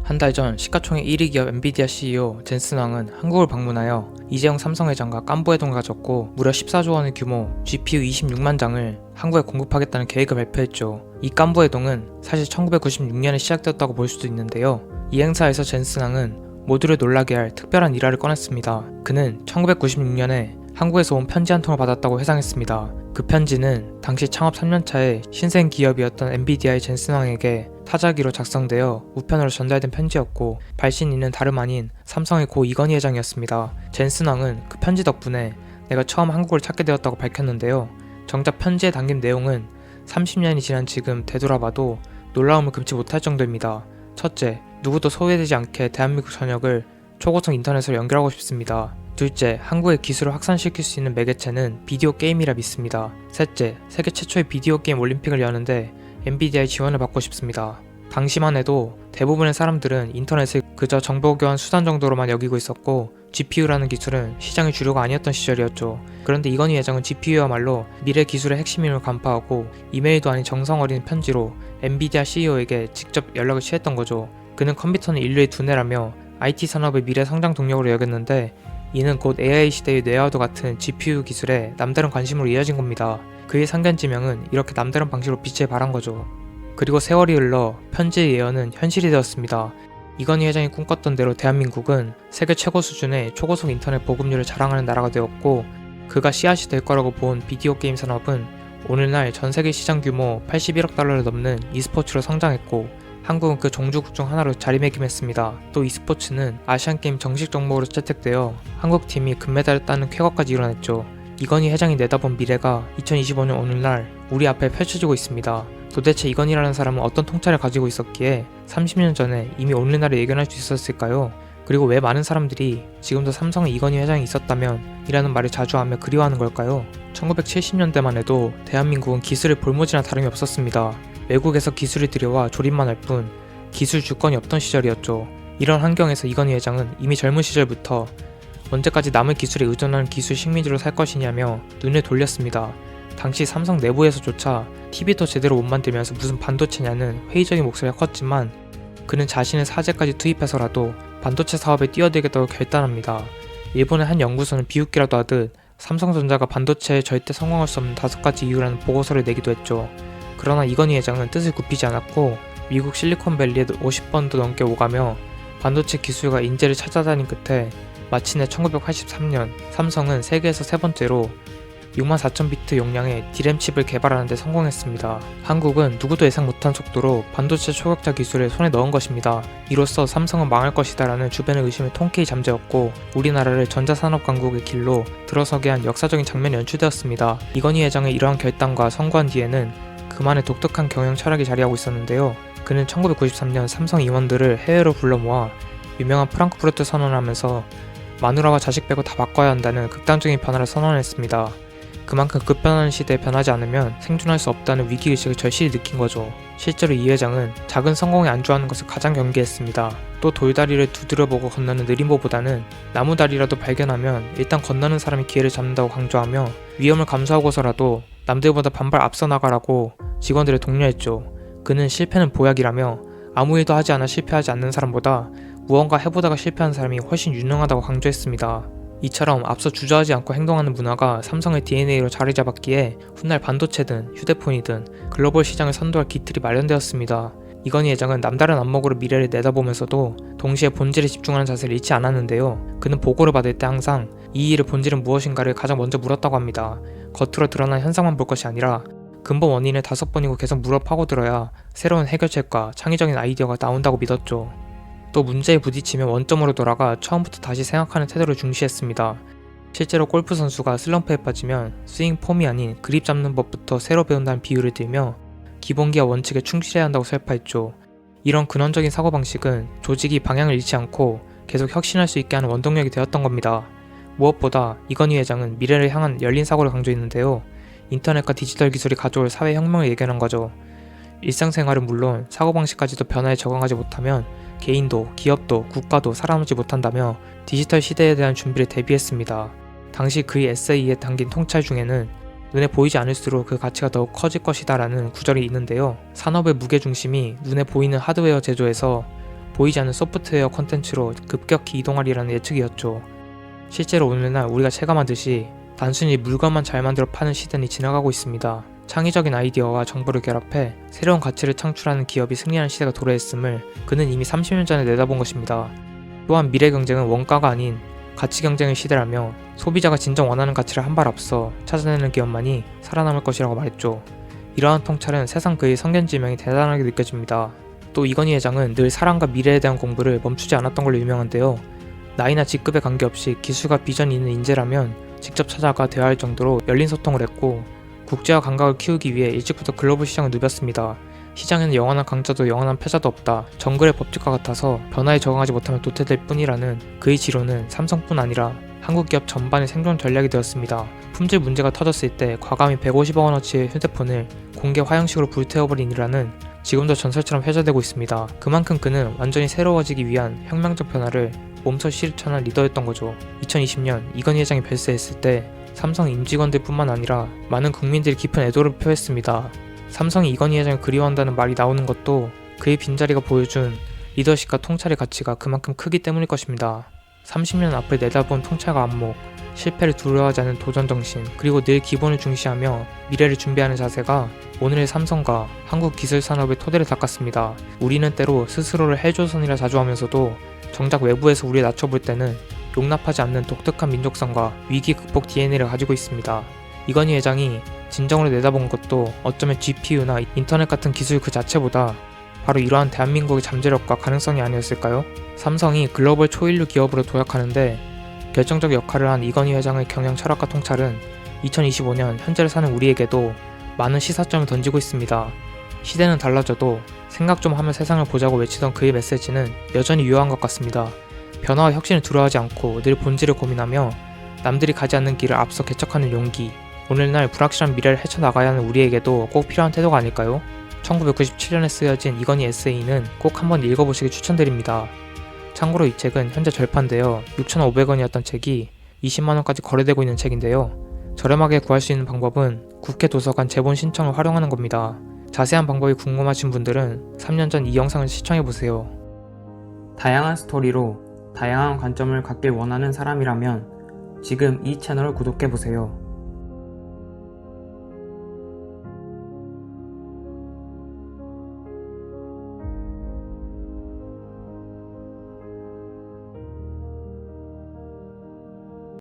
한 달 전 시가총액 1위 기업 엔비디아 CEO 젠슨 황은 한국을 방문하여 이재용 삼성 회장과 깐부회동을 가졌고 무려 14조 원의 규모 GPU 26만 장을 한국에 공급하겠다는 계획을 발표했죠. 이 깐부회동은 사실 1996년에 시작되었다고 볼 수도 있는데요. 이 행사에서 젠슨 황은 모두를 놀라게 할 특별한 일화를 꺼냈습니다. 그는 1996년에 한국에서 온 편지 한 통을 받았다고 회상했습니다. 그 편지는 당시 창업 3년차의 신생 기업이었던 엔비디아의 젠슨 황에게 타자기로 작성되어 우편으로 전달된 편지였고 발신 이는 다름 아닌 삼성의 고 이건희 회장이었습니다. 젠슨 황은 그 편지 덕분에 내가 처음 한국을 찾게 되었다고 밝혔는데요. 정작 편지에 담긴 내용은 30년이 지난 지금 되돌아봐도 놀라움을 금치 못할 정도입니다. 첫째, 누구도 소외되지 않게 대한민국 전역을 초고속 인터넷으로 연결하고 싶습니다. 둘째, 한국의 기술을 확산시킬 수 있는 매개체는 비디오 게임이라 믿습니다. 셋째, 세계 최초의 비디오 게임 올림픽을 여는데 엔비디아의 지원을 받고 싶습니다. 당시만 해도 대부분의 사람들은 인터넷을 그저 정보 교환 수단 정도로만 여기고 있었고 GPU라는 기술은 시장의 주류가 아니었던 시절이었죠. 그런데 이건희 회장은 GPU야말로 미래 기술의 핵심임을 간파하고 이메일도 아닌 정성 어린 편지로 엔비디아 CEO에게 직접 연락을 취했던 거죠. 그는 컴퓨터는 인류의 두뇌라며 IT 산업의 미래 성장 동력으로 여겼는데 이는 곧 AI 시대의 뇌와도 같은 GPU 기술에 남다른 관심으로 이어진 겁니다. 그의 상견지명은 이렇게 남다른 방식으로 빛을 발한 거죠. 그리고 세월이 흘러 편지의 예언은 현실이 되었습니다. 이건희 회장이 꿈꿨던 대로 대한민국은 세계 최고 수준의 초고속 인터넷 보급률을 자랑하는 나라가 되었고 그가 씨앗이 될 거라고 본 비디오 게임 산업은 오늘날 전세계 시장 규모 81억 달러를 넘는 e스포츠로 성장했고 한국은 그 종주국 중 하나로 자리매김했습니다. 또 e스포츠는 아시안게임 정식 종목으로 채택되어 한국팀이 금메달을 따는 쾌거까지 이뤄냈죠. 이건희 회장이 내다본 미래가 2025년 오늘날 우리 앞에 펼쳐지고 있습니다. 도대체 이건희라는 사람은 어떤 통찰을 가지고 있었기에 30년 전에 이미 오늘날을 예견할 수 있었을까요? 그리고 왜 많은 사람들이 지금도 삼성에 이건희 회장이 있었다면 이라는 말을 자주 하며 그리워하는 걸까요? 1970년대만 해도 대한민국은 기술의 볼모지나 다름이 없었습니다. 외국에서 기술을 들여와 조립만 할 뿐 기술 주권이 없던 시절이었죠. 이런 환경에서 이건희 회장은 이미 젊은 시절부터 언제까지 남의 기술에 의존하는 기술 식민지로 살 것이냐며 눈을 돌렸습니다. 당시 삼성 내부에서조차 TV도 제대로 못 만들면서 무슨 반도체냐는 회의적인 목소리가 컸지만 그는 자신의 사재까지 투입해서라도 반도체 사업에 뛰어들겠다고 결단합니다. 일본의 한 연구소는 비웃기라도 하듯 삼성전자가 반도체에 절대 성공할 수 없는 5가지 이유라는 보고서를 내기도 했죠. 그러나 이건희 회장은 뜻을 굽히지 않았고 미국 실리콘밸리에 50번도 넘게 오가며 반도체 기술과 인재를 찾아다닌 끝에 마침내 1983년 삼성은 세계에서 세 번째로 64,000비트 용량의 D램 칩을 개발하는 데 성공했습니다. 한국은 누구도 예상 못한 속도로 반도체 초격자 기술을 손에 넣은 것입니다. 이로써 삼성은 망할 것이다 라는 주변의 의심을 통쾌히 잠재웠고 우리나라를 전자산업 강국의 길로 들어서게 한 역사적인 장면이 연출되었습니다. 이건희 회장의 이러한 결단과 성공한 뒤에는 그만의 독특한 경영 철학이 자리하고 있었는데요. 그는 1993년 삼성 임원들을 해외로 불러 모아 유명한 프랑크푸르트 선언을 하면서 마누라와 자식 빼고 다 바꿔야 한다는 극단적인 변화를 선언했습니다. 그만큼 급변하는 시대에 변하지 않으면 생존할 수 없다는 위기의식을 절실히 느낀 거죠. 실제로 이 회장은 작은 성공에 안주하는 것을 가장 경계했습니다. 또 돌다리를 두드려보고 건너는 느림보보다는 나무다리라도 발견하면 일단 건너는 사람이 기회를 잡는다고 강조하며 위험을 감수하고서라도 남들보다 반발 앞서 나가라고 직원들을 독려했죠. 그는 실패는 보약이라며 아무 일도 하지 않아 실패하지 않는 사람보다 무언가 해보다가 실패한 사람이 훨씬 유능하다고 강조했습니다. 이처럼 앞서 주저하지 않고 행동하는 문화가 삼성의 DNA로 자리 잡았기에 훗날 반도체든 휴대폰이든 글로벌 시장을 선도할 기틀이 마련되었습니다. 이건희 회장은 남다른 안목으로 미래를 내다보면서도 동시에 본질에 집중하는 자세를 잃지 않았는데요. 그는 보고를 받을 때 항상 이 일의 본질은 무엇인가를 가장 먼저 물었다고 합니다. 겉으로 드러난 현상만 볼 것이 아니라 근본 원인을 5번이고 계속 물어 파고들어야 새로운 해결책과 창의적인 아이디어가 나온다고 믿었죠. 또 문제에 부딪히면 원점으로 돌아가 처음부터 다시 생각하는 태도를 중시했습니다. 실제로 골프 선수가 슬럼프에 빠지면 스윙 폼이 아닌 그립 잡는 법부터 새로 배운다는 비유를 들며 기본기와 원칙에 충실해야 한다고 설파했죠. 이런 근원적인 사고방식은 조직이 방향을 잃지 않고 계속 혁신할 수 있게 하는 원동력이 되었던 겁니다. 무엇보다 이건희 회장은 미래를 향한 열린 사고를 강조했는데요. 인터넷과 디지털 기술이 가져올 사회혁명을 예견한 거죠. 일상생활은 물론 사고방식까지도 변화에 적응하지 못하면 개인도, 기업도, 국가도 살아남지 못한다며 디지털 시대에 대한 준비를 대비했습니다. 당시 그의 에세이에 담긴 통찰 중에는 눈에 보이지 않을수록 그 가치가 더욱 커질 것이다 라는 구절이 있는데요. 산업의 무게중심이 눈에 보이는 하드웨어 제조에서 보이지 않는 소프트웨어 콘텐츠로 급격히 이동하리라는 예측이었죠. 실제로 오늘날 우리가 체감하듯이 단순히 물건만 잘 만들어 파는 시대는 지나가고 있습니다. 창의적인 아이디어와 정보를 결합해 새로운 가치를 창출하는 기업이 승리하는 시대가 도래했음을 그는 이미 30년 전에 내다본 것입니다. 또한 미래 경쟁은 원가가 아닌 가치 경쟁의 시대라며 소비자가 진정 원하는 가치를 한 발 앞서 찾아내는 기업만이 살아남을 것이라고 말했죠. 이러한 통찰은 세상 그의 성견지명이 대단하게 느껴집니다. 또 이건희 회장은 늘 사랑과 미래에 대한 공부를 멈추지 않았던 걸로 유명한데요. 나이나 직급에 관계없이 기술과 비전이 있는 인재라면 직접 찾아가 대화할 정도로 열린 소통을 했고 국제화 감각을 키우기 위해 일찍부터 글로벌 시장을 누볐습니다. 시장에는 영원한 강자도 영원한 패자도 없다. 정글의 법칙과 같아서 변화에 적응하지 못하면 도태될 뿐이라는 그의 지론은 삼성뿐 아니라 한국 기업 전반의 생존 전략이 되었습니다. 품질 문제가 터졌을 때 과감히 150억 원어치의 휴대폰을 공개 화형식으로 불태워버린 일화는 지금도 전설처럼 회자되고 있습니다. 그만큼 그는 완전히 새로워지기 위한 혁명적 변화를 몸소 실천한 리더였던 거죠. 2020년 이건희 회장이 별세했을 때 삼성 임직원들 뿐만 아니라 많은 국민들이 깊은 애도를 표했습니다. 삼성이 이건희 회장을 그리워한다는 말이 나오는 것도 그의 빈자리가 보여준 리더십과 통찰의 가치가 그만큼 크기 때문일 것입니다. 30년 앞을 내다본 통찰과 안목, 실패를 두려워하지 않는 도전정신, 그리고 늘 기본을 중시하며 미래를 준비하는 자세가 오늘의 삼성과 한국 기술산업의 토대를 닦았습니다. 우리는 때로 스스로를 헬조선이라 자주 하면서도 정작 외부에서 우리를 낮춰볼 때는 용납하지 않는 독특한 민족성과 위기 극복 DNA를 가지고 있습니다. 이건희 회장이 진정으로 내다본 것도 어쩌면 GPU나 인터넷 같은 기술 그 자체보다 바로 이러한 대한민국의 잠재력과 가능성이 아니었을까요? 삼성이 글로벌 초일류 기업으로 도약하는데 결정적 역할을 한 이건희 회장의 경영 철학과 통찰은 2025년 현재를 사는 우리에게도 많은 시사점을 던지고 있습니다. 시대는 달라져도 생각 좀 하며 세상을 보자고 외치던 그의 메시지는 여전히 유효한 것 같습니다. 변화와 혁신을 두려워하지 않고 늘 본질을 고민하며 남들이 가지 않는 길을 앞서 개척하는 용기, 오늘날 불확실한 미래를 헤쳐나가야 하는 우리에게도 꼭 필요한 태도가 아닐까요? 1997년에 쓰여진 이건희 에세이는 꼭 한번 읽어보시길 추천드립니다. 참고로 이 책은 현재 절판되어 6,500원이었던 책이 20만원까지 거래되고 있는 책인데요. 저렴하게 구할 수 있는 방법은 국회 도서관 제본 신청을 활용하는 겁니다. 자세한 방법이 궁금하신 분들은 3년 전 이 영상을 시청해보세요. 다양한 스토리로 다양한 관점을 갖길 원하는 사람이라면 지금 이 채널을 구독해보세요.